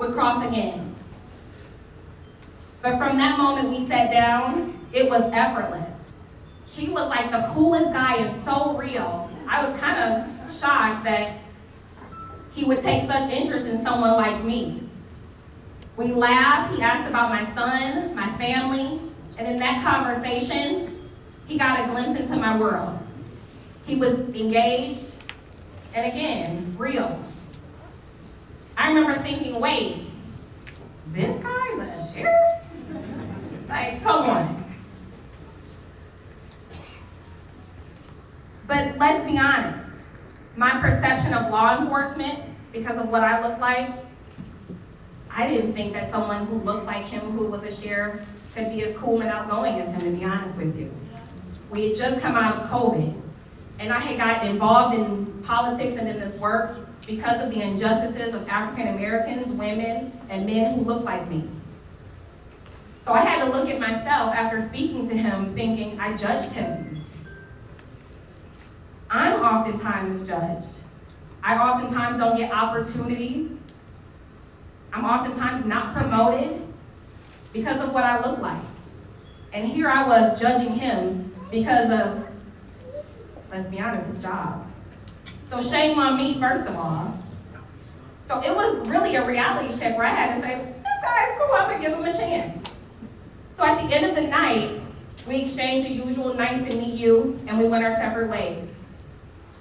would cross again. But from that moment we sat down, it was effortless. He was like the coolest guy and so real. I was kind of shocked that he would take such interest in someone like me. We laughed, he asked about my son, my family, and in that conversation, he got a glimpse into my world. He was engaged, and again, real. I remember thinking, wait, this guy's a sheriff? Like, come on. But let's be honest, my perception of law enforcement, because of what I look like, I didn't think that someone who looked like him, who was a sheriff, could be as cool and outgoing as him, to be honest with you. We had just come out of COVID, and I had gotten involved in politics and in this work because of the injustices of African Americans, women, and men who look like me. So I had to look at myself after speaking to him, thinking I judged him. I'm oftentimes judged. I oftentimes don't get opportunities. I'm oftentimes not promoted because of what I look like. And here I was judging him because of, let's be honest, his job. So shame on me, first of all. So it was really a reality check where I had to say, this guy's cool, I'm gonna give him a chance. So at the end of the night, we exchanged the usual nice to meet you, and we went our separate ways.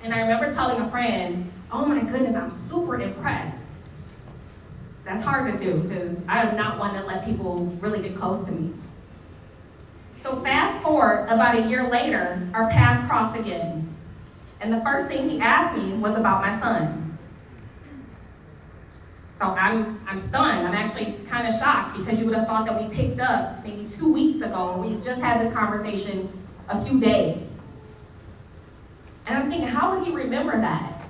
And I remember telling a friend, oh my goodness, I'm super impressed. That's hard to do, because I am not one that let people really get close to me. So fast forward, about a year later, our paths crossed again. And the first thing he asked me was about my son. So I'm stunned. I'm actually kind of shocked, because you would have thought that we picked up maybe 2 weeks ago, and we just had this conversation a few days. And I'm thinking, how would he remember that?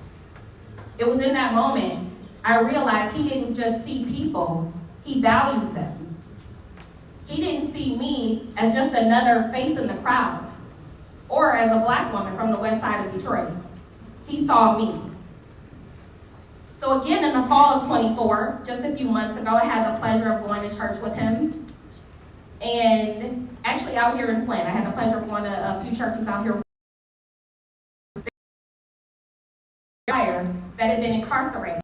It was in that moment I realized he didn't just see people, he values them. He didn't see me as just another face in the crowd, or as a black woman from the west side of Detroit. He saw me. So again, in the fall of 24, just a few months ago, I had the pleasure of going to church with him. And actually out here in Flint, I had the pleasure of going to a few churches out here that had been incarcerated.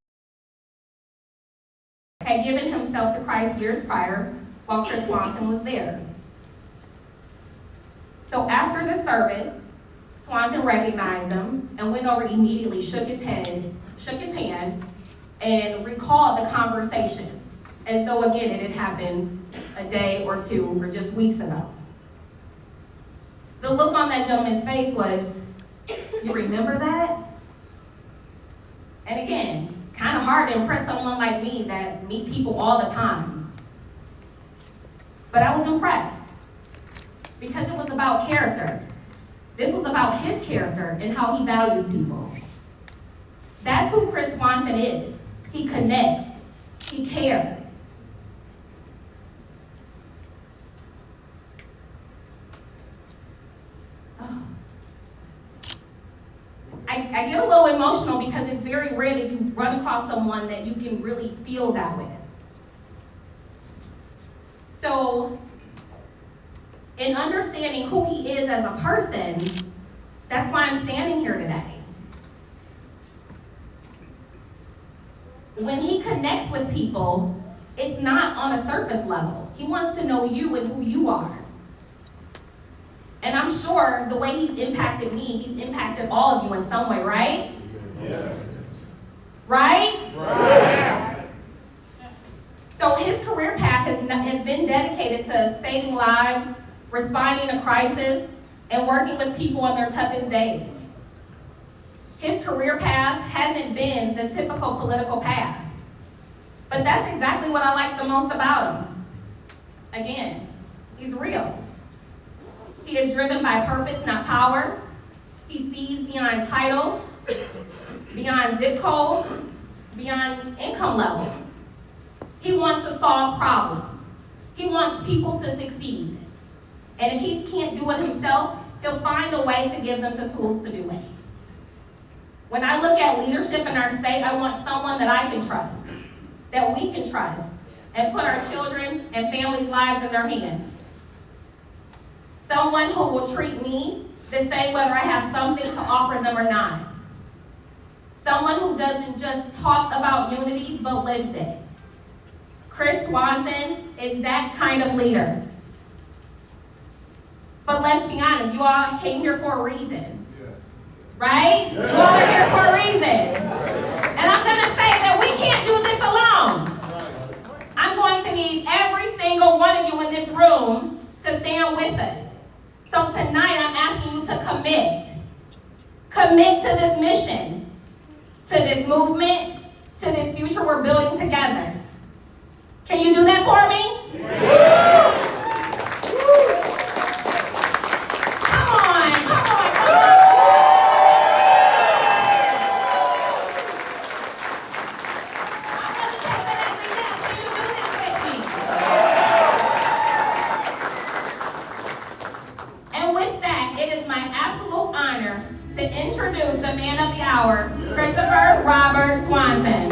Had given himself to Christ years prior while Chris Swanson was there. So after the service, Swanson recognized him and went over immediately, shook his hand, and recalled the conversation as though, again, it had happened a day or two or just weeks ago. The look on that gentleman's face was, you remember that? And again, kind of hard to impress someone like me that meet people all the time. But I was impressed because it was about character. This was about his character and how he values people. That's who Chris Swanson is. He connects. He cares. Oh. I get a little emotional because it's very rare that you run across someone that you can really feel that with. So, in understanding who he is as a person, that's why I'm standing here today. When he connects with people, it's not on a surface level. He wants to know you and who you are. And I'm sure the way he's impacted me, he's impacted all of you in some way, right? Yeah. Right? Right. So his career path has been dedicated to saving lives, responding to crisis, and working with people on their toughest days. His career path hasn't been the typical political path. But that's exactly what I like the most about him. Again, he's real. He is driven by purpose, not power. He sees beyond titles, beyond zip codes, beyond income levels. He wants to solve problems. He wants people to succeed. And if he can't do it himself, he'll find a way to give them the tools to do it. When I look at leadership in our state, I want someone that I can trust. that we can trust and put our children and families' lives in their hands. Someone who will treat me the same whether I have something to offer them or not. Someone who doesn't just talk about unity, but lives it. Chris Swanson is that kind of leader. But let's be honest, you all came here for a reason. Right? You all are here for a reason. And I'm going to say that we can't do this alone. I'm going to need every single one of you in this room to stand with us. So tonight I'm asking you to commit. Commit to this mission, to this movement, to this future we're building together. Can you do that for me? Come on, come on, come on. I'm going to take that every yes. Can you do this with me? And with that, it is my absolute honor to introduce the man of the hour, Christopher Robert Swanson.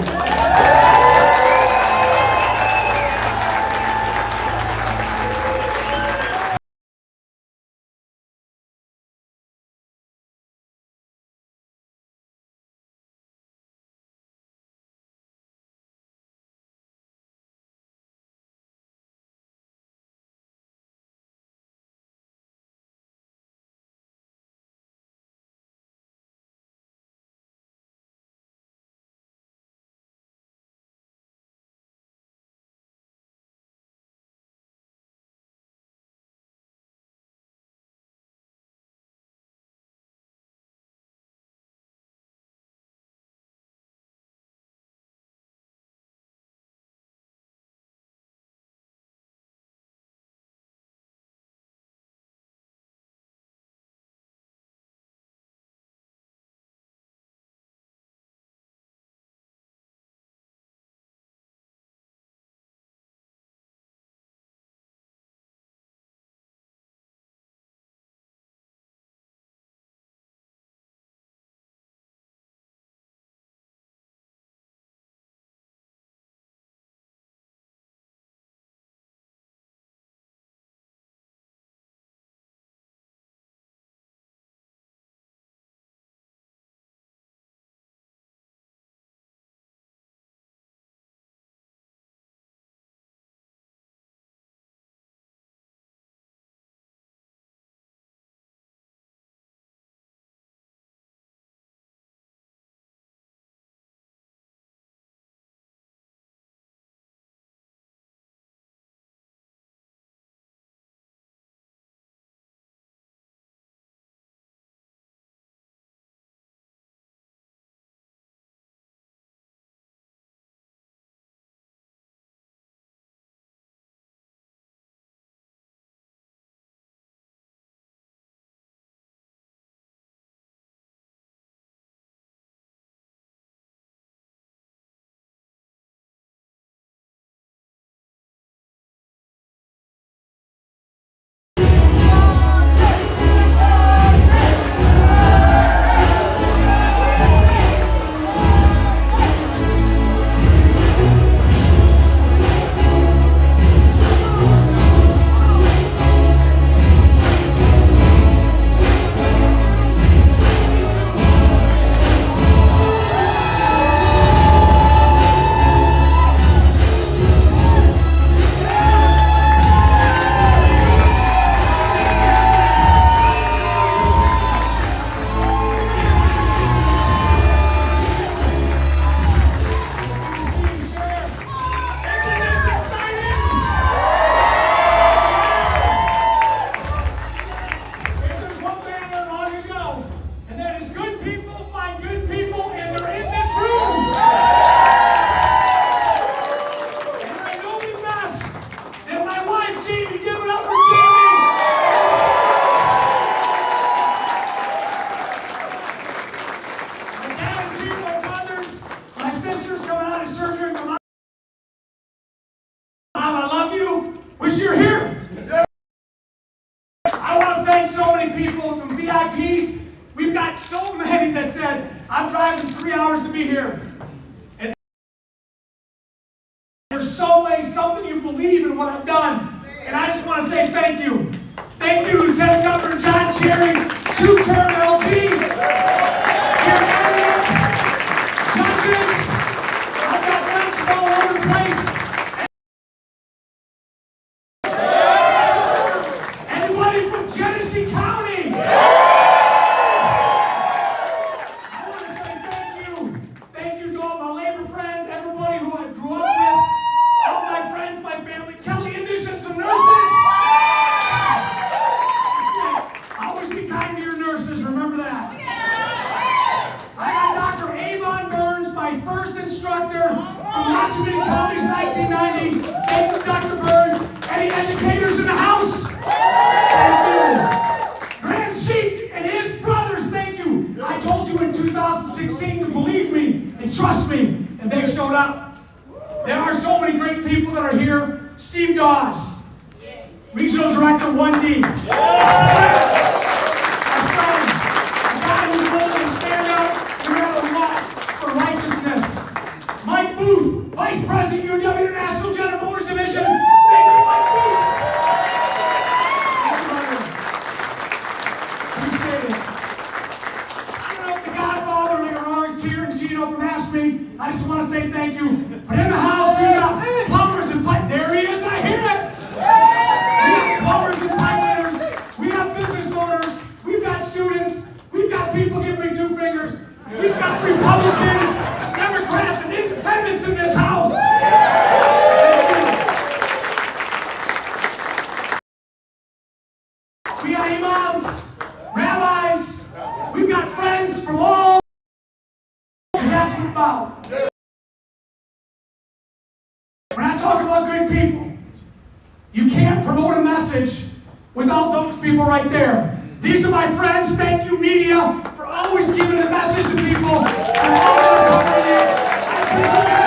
people, some VIPs. We've got so many that said, I'm driving 3 hours to be here. something you believe in what I've done. And I just want to say thank you. Thank you, Lieutenant Governor John Cherry, two-term LG, Chair Elliott, judges. I've got friends from all over the place. Anybody from Genesee County? I want to say thank you. Thank you to all my labor friends, everybody who I grew up with, all my friends, my family, Kelly Indish and some nurses. Always be kind to your nurses, remember that. I got Dr. Avon Burns, my first instructor from Rockaway College in 1990. Thank you, Dr. Burns. Any educators in the house? Thank you. Grant Sheik and his brothers, thank you. I told you in 2016 to believe me and trust me, and they showed up. There are so many great people that are here. Steve Dawes, Regional Director 1D. Mike Booth, Vice President, UW International General Motors Division. Thank you, Mike Booth. Appreciate it. I don't know if the Godfather or Eric's here and Gino from ASME. I just want to say thank you. But in the house, we got plumbers and pipe. There he is, I hear it. We got plumbers and pipe fitters. We got business owners. We've got students. We've got people giving me two fingers. We've got Republicans, Democrats, and independents in this house. We got imams, rabbis. We've got friends from all. Because that's what it's about. When I talk about good people, you can't promote a message without those people right there. These are my friends. Thank you, media, for always giving the message to people. And all that are covering it. I appreciate it.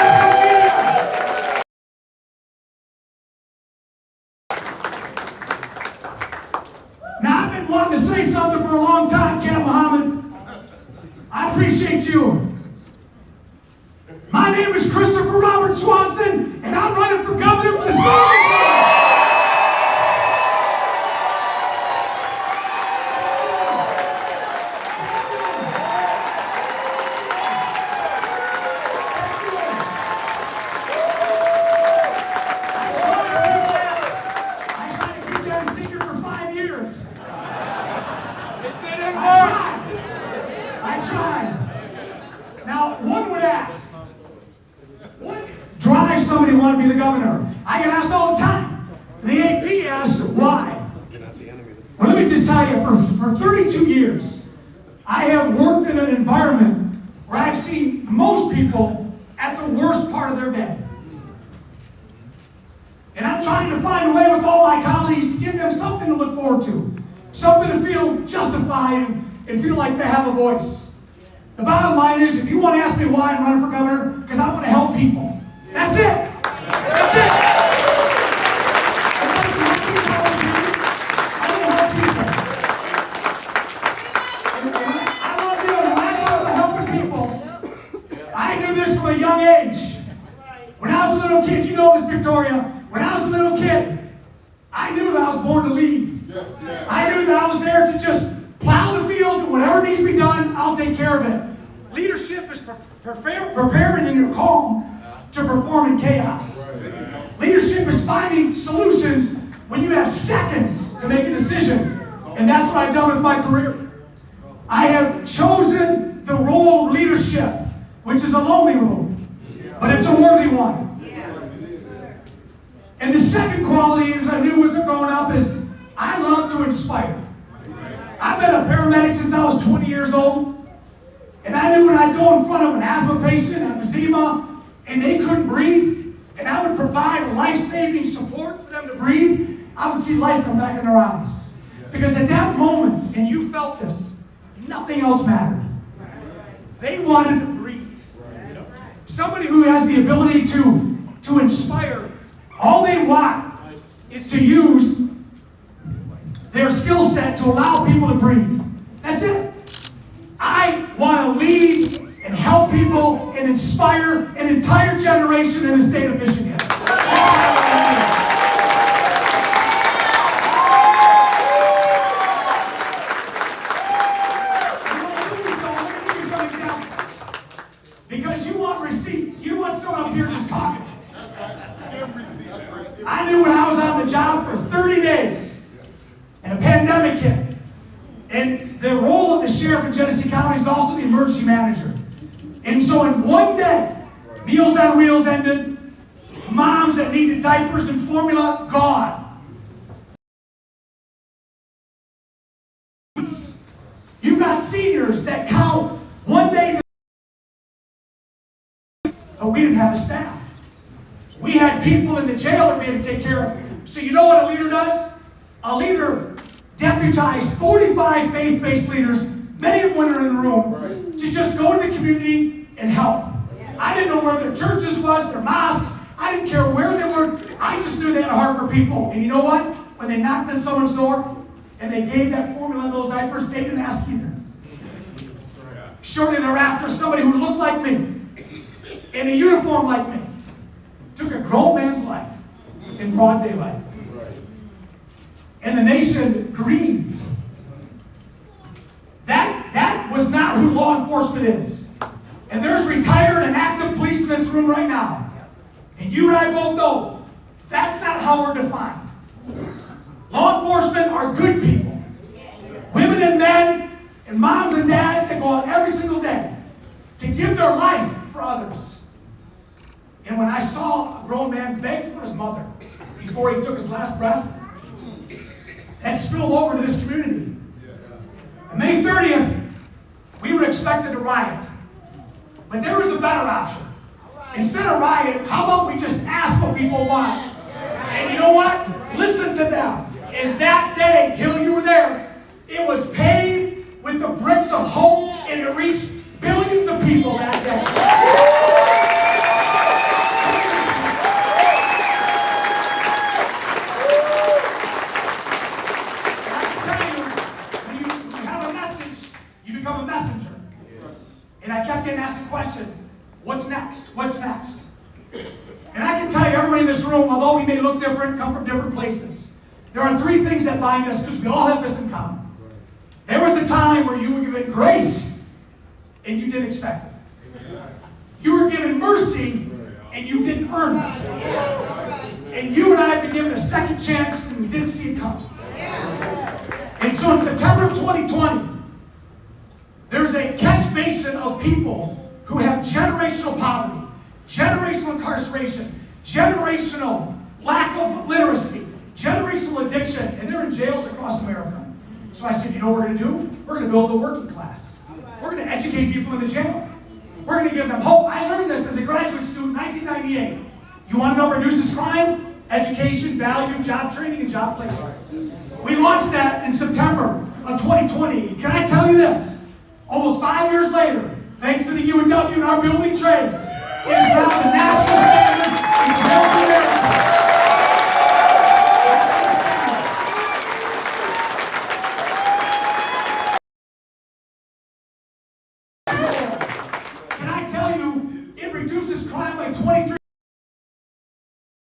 Now, I've been wanting to say something for a long time, Ken Muhammad. I appreciate you. My name is Christopher Robert Swanson, and I'm running for governor for the state of Michigan. I tried. Now, one would ask, what drives somebody to want to be the governor? I get asked all the time. The AP asks why. Well, let me just tell you, for 32 years, I have worked in an environment where I've seen most people at the worst part of their day. And I'm trying to find a way with all my colleagues to give them something to look forward to, something to feel justified and feel like they have a voice. The bottom line is, if you want to ask me why I'm running for governor, because I want to help people. That's it. That's it. I want to help people. I want to do it. When I talk about helping people, I knew this from a young age. When I was a little kid, you know this, Victoria. When I was a little kid, I knew that I was born to lead. I knew that I was there to just plow the field, and whatever needs to be done, I'll take care of it. Leadership is preparing in your calm to perform in chaos. Leadership is finding solutions when you have seconds to make a decision. And that's what I've done with my career. I have chosen the role of leadership, which is a lonely role, but it's a worthy one. And the second quality is I knew as I'm growing up is I love to inspire. I've been a paramedic since I was 20 years old. And I knew when I'd go in front of an asthma patient, emphysema, and they couldn't breathe, and I would provide life-saving support for them to breathe, I would see life come back in their eyes. Because at that moment, and you felt this, nothing else mattered. They wanted to breathe. Somebody who has the ability to inspire, all they want is to use their skill set to allow people to breathe. That's it. I want to lead and help people and inspire an entire generation in the state of Michigan. I knew when I was on the job for 30 days and a pandemic hit. And the role of the sheriff in Genesee County is also the emergency manager. And so in one day, Meals on Wheels ended, moms that needed diapers and formula, gone. You got seniors that count one day, but we didn't have a staff. We had people in the jail that we had to take care of. So you know what a leader does? A leader deputized 45 faith-based leaders, many of them are in the room, to just go to the community and help. I didn't know where their churches was, their mosques. I didn't care where they were. I just knew they had a heart for people. And you know what? When they knocked on someone's door and they gave that formula and those diapers, they didn't ask either. Shortly thereafter, somebody who looked like me, in a uniform like me, took a grown man's life in broad daylight. And the nation grieved. That was not who law enforcement is. And there's retired and active police in this room right now. And you and I both know that's not how we're defined. Law enforcement are good people. Women and men and moms and dads that go out every single day to give their life for others. And when I saw a grown man beg for his mother before he took his last breath, that spilled over to this community. On May 30th, we were expected to riot. But there was a better option. Instead of riot, how about we just ask what people want? And you know what? Listen to them. And that day, Hill, you were there, it was paved with the bricks of hope, and it reached billions of people that day. And I kept getting asked the question, what's next? What's next? And I can tell you, everybody in this room, although we may look different, come from different places, there are three things that bind us because we all have this in common. There was a time where you were given grace and you didn't expect it. You were given mercy and you didn't earn it. And you and I have been given a second chance when we didn't see it coming. And so in September of 2020, there's a catch basin of people who have generational poverty, generational incarceration, generational lack of literacy, generational addiction, and they're in jails across America. So I said, you know what we're going to do? We're going to build the working class. We're going to educate people in the jail. We're going to give them hope. I learned this as a graduate student in 1998. You want to know what reduces crime? Education, value, job training, and job placement. We launched that in September of 2020. Can I tell you this? Almost 5 years later, thanks to the UW and our building trades, it is now the national standard in jails in America. Can I tell you, it reduces crime by 23%.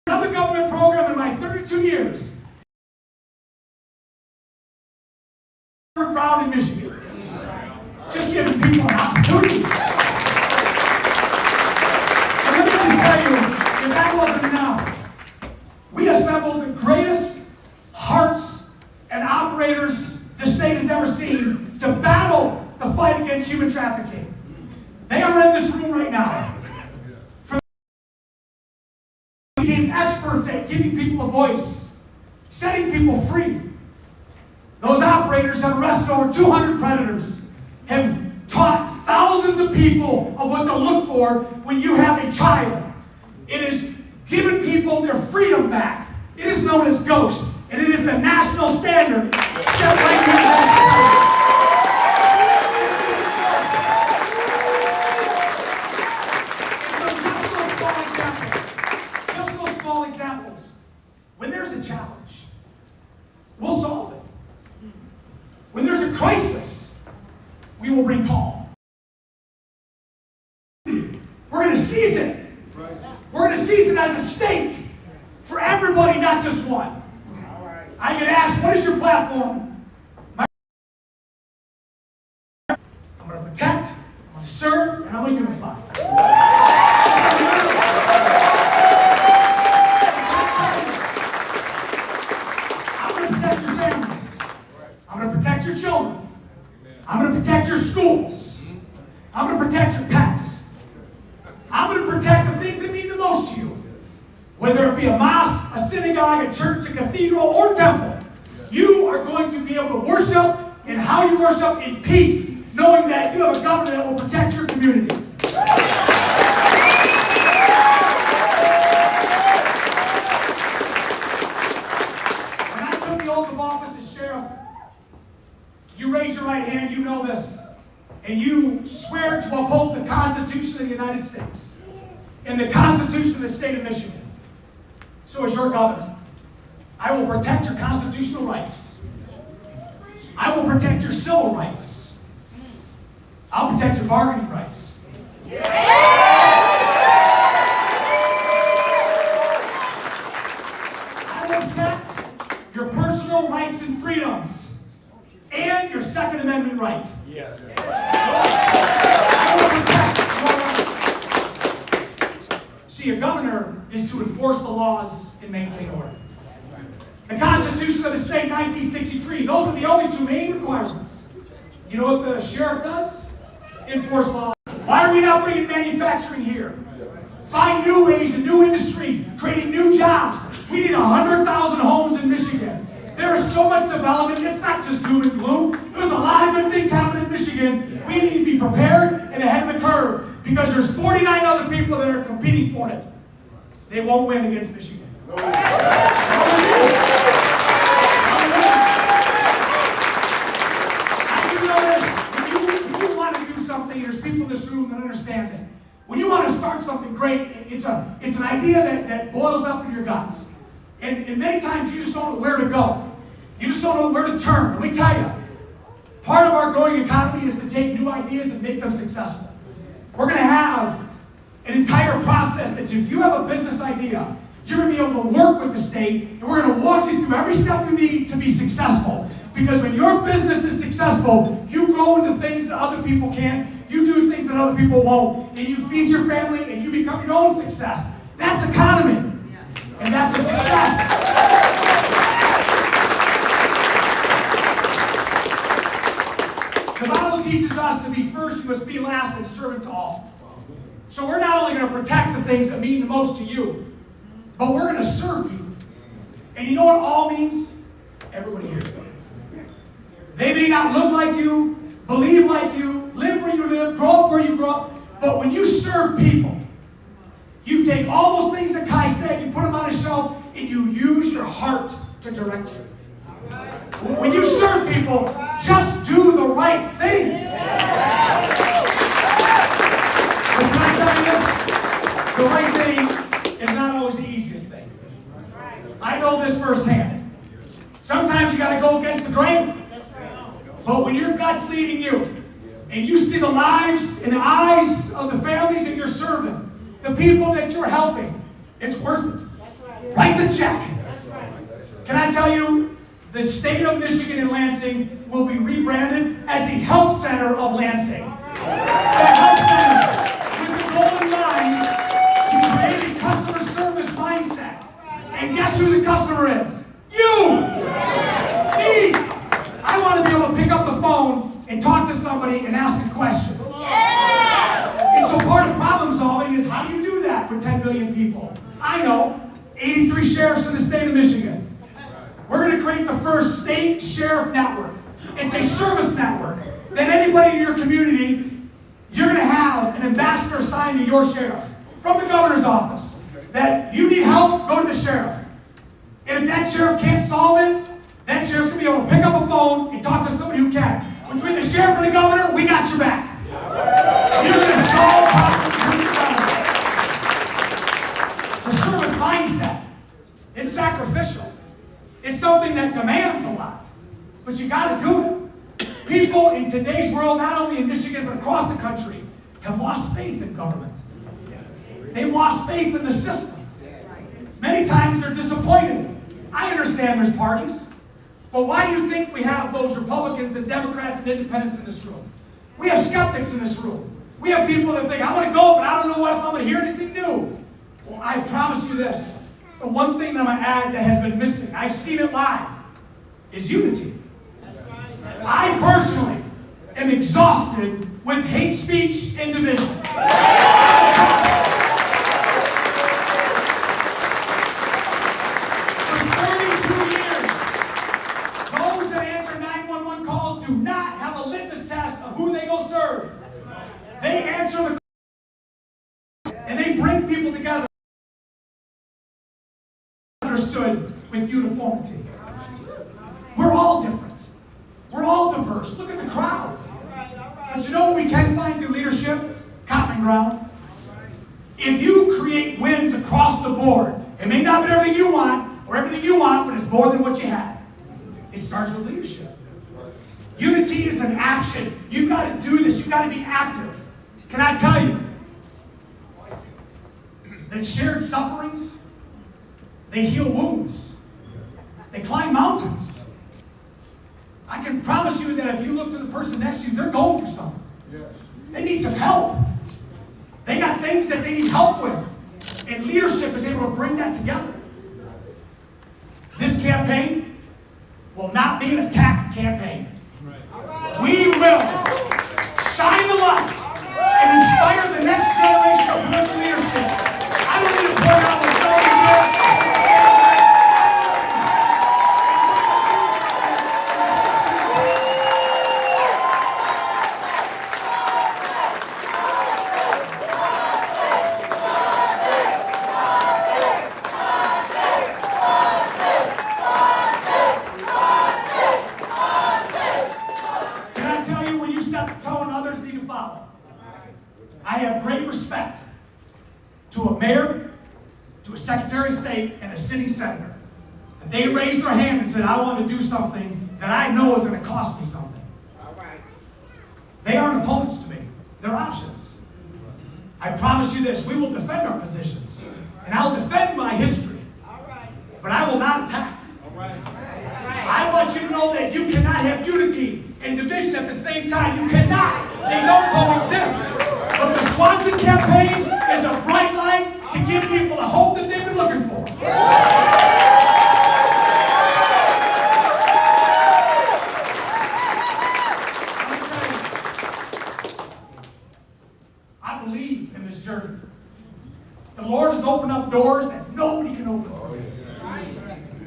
Another government program in my 32 years. Found in Michigan. Just giving people an opportunity. And let me just tell you, if that wasn't enough, we assembled the greatest hearts and operators the state has ever seen to battle the fight against human trafficking. They are in this room right now. We became experts at giving people a voice, setting people free. Those operators have arrested over 200 predators, have taught thousands of people of what to look for when you have a child. It has given people their freedom back. It is known as GHOST, and it is the national standard set right here in just those small examples. When there's a challenge, we'll solve it. When there's a crisis, we will bring calm. We're going to seize it. We're going to seize it as a state for everybody, not just one. I get asked, what is your platform? I'm going to protect, I'm going to serve, and I'm going to unify. Whether it be a mosque, a synagogue, a church, a cathedral, or temple, you are going to be able to worship and how you worship in peace, knowing that you have a government that will protect your community. When I took the oath of office as sheriff, you raise your right hand, you know this, and you swear to uphold the Constitution of the United States and the Constitution of the state of Michigan. So as your governor, I will protect your constitutional rights. I will protect your civil rights. I'll protect your bargaining rights. I will protect your personal rights and freedoms and your Second Amendment right. Yes. I will protect your rights. See, a governor is to enforce the laws and maintain order. The Constitution of the state, 1963, those are the only two main requirements. You know what the sheriff does? Enforce law. Why are we not bringing manufacturing here? Find new ways and new industry, creating new jobs. We need 100,000 homes in Michigan. There is so much development. It's not just doom and gloom. There's a lot of good things happening in Michigan. We need to be prepared and ahead of the curve because there's 49 other people that are competing for it. They won't win against Michigan. When you want to do something, there's people in this room that understand it. When you want to start something great, it's an idea that boils up in your guts. And many times you just don't know where to go. You just don't know where to turn. Let me tell you, part of our growing economy is to take new ideas and make them successful. We're going to have an entire process that if you have a business idea, you're going to be able to work with the state, and we're going to walk you through every step you need to be successful. Because when your business is successful, you grow into things that other people can't. You do things that other people won't. And you feed your family, and you become your own success. That's economy. And that's a success. The Bible teaches us to be first, you must be last, and servant to all. So we're not only going to protect the things that mean the most to you, but we're going to serve you. And you know what all means? Everybody here. They may not look like you, believe like you, live where you live, grow up where you grow up, but when you serve people, you take all those things that Kai said, you put them on a shelf, and you use your heart to direct you. When you serve people, just do the right thing. But can I tell you this? The right thing is not always the easiest thing. I know this firsthand. Sometimes you got to go against the grain. But when your gut's leading you, and you see the lives and the eyes of the families that you're serving, the people that you're helping, it's worth it. Write the check. Can I tell you, the state of Michigan and Lansing will be rebranded as the Help Center of Lansing. The Help Center, with the golden line to create a customer service mindset. And guess who the customer is? You! Me! I want to be able to pick up the phone and talk to somebody and ask a question. And so part of problem solving is how do you do that with 10 million people? I know, 83 sheriffs in the state of Michigan. We're going to create the first state sheriff network. It's a service network that anybody in your community, you're going to have an ambassador assigned to your sheriff from the governor's office. That you need help, go to the sheriff. And if that sheriff can't solve it, that sheriff's going to be able to pick up a phone and talk to somebody who can. Between the sheriff and the governor, we got your back. You're going to solve problems with the government. The service mindset is sacrificial. It's something that demands a lot. But you got to do it. People in today's world, not only in Michigan, but across the country, have lost faith in government. They've lost faith in the system. Many times they're disappointed. I understand there's parties. But why do you think we have those Republicans and Democrats and independents in this room? We have skeptics in this room. We have people that think, I want to go, but I don't know what if I'm going to hear anything new. Well, I promise you this. The one thing that I'm going to add that has been missing, I've seen it live, is unity. I personally am exhausted with hate speech and division. understood with uniformity. We're all different. We're all diverse. Look at the crowd. But you know what we can find through leadership? Common ground. If you create wins across the board, it may not be everything you want, or everything you want, but it's more than what you had. It starts with leadership. Unity is an action. You've got to do this. You've got to be active. Can I tell you that shared sufferings, they heal wounds. They climb mountains. I can promise you that if you look to the person next to you, they're going through something. They need some help. They got things that they need help with. And leadership is able to bring that together. This campaign will not be an attack campaign. We will shine the light and inspire the next generation of political leadership. I don't need to point out what somebody did. I have great respect to a mayor, to a secretary of state, and a sitting senator. If they raised their hand and said, I want to do something that I know is going to cost me something. They aren't opponents to me. They're options. I promise you this, we will defend our positions. And I'll defend my history. But I will not attack. I want you to know that you cannot have unity and division at the same time. You cannot. They don't coexist. But the Swanson campaign is a bright light to give people the hope that they've been looking for. I believe in this journey. The Lord has opened up doors that nobody can open for me.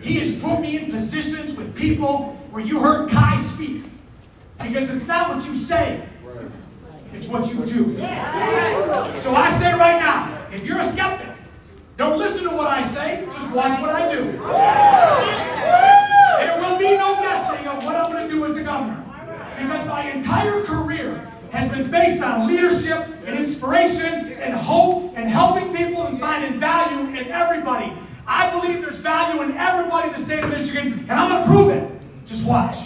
He has put me in positions with people where you heard Kai speak. Because it's not what you say, it's what you do. So I say right now, if you're a skeptic, don't listen to what I say, just watch what I do. There will be no guessing of what I'm going to do as the governor. Because my entire career has been based on leadership and inspiration and hope and helping people and finding value in everybody. I believe there's value in everybody in the state of Michigan, and I'm going to prove it. Just watch.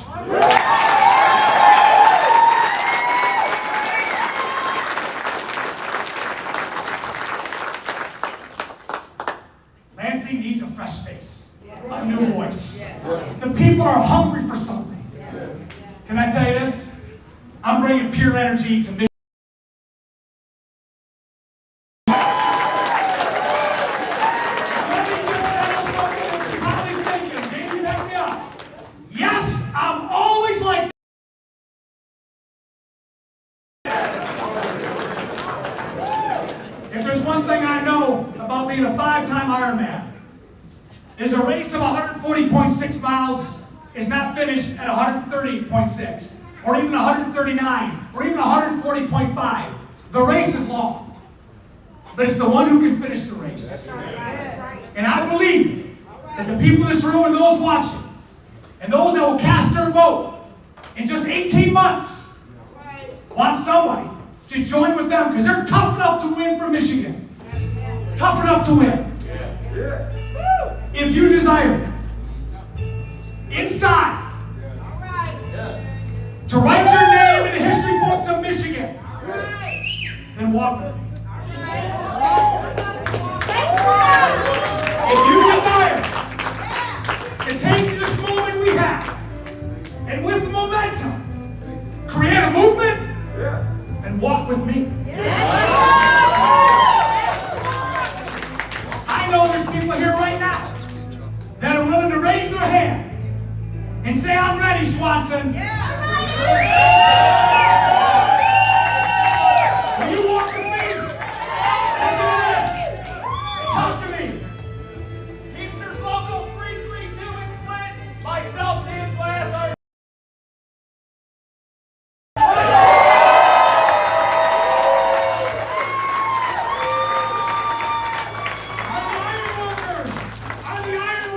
Lansing needs a fresh face, a new voice. The people are hungry for something. Can I tell you this? I'm bringing pure energy to Michigan. If there's one thing I know about being a 5-time Ironman, is a race of 140.6 miles is not finished at 130.6, or even 139, or even 140.5. The race is long, but it's the one who can finish the race. And I believe that the people in this room and those watching, and those that will cast their vote in just 18 months, want somebody to join with them, because they're tough enough to win for Michigan. Tough enough to win. If you desire inside to write your name in the history books of Michigan, then walk with me. If you desire to take this moment we have and with momentum create a movement, then walk with me. I know there's people here right now that are willing to raise their hand and say, I'm ready, Swanson. Will you walk with me? Listen to this. Talk to me. Teamsters Local 332 in Flint. Myself, Dan Glass, are the iron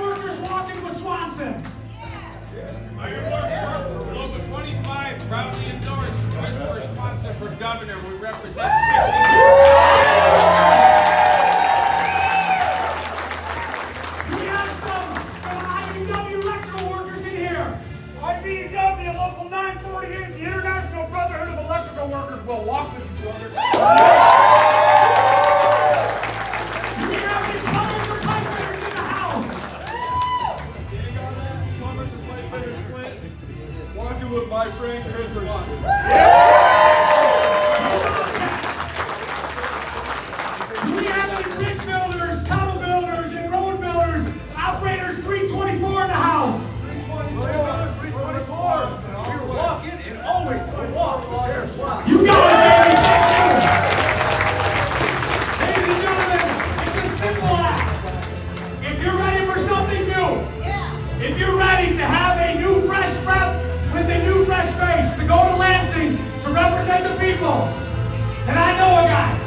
to represent the people. And I know a guy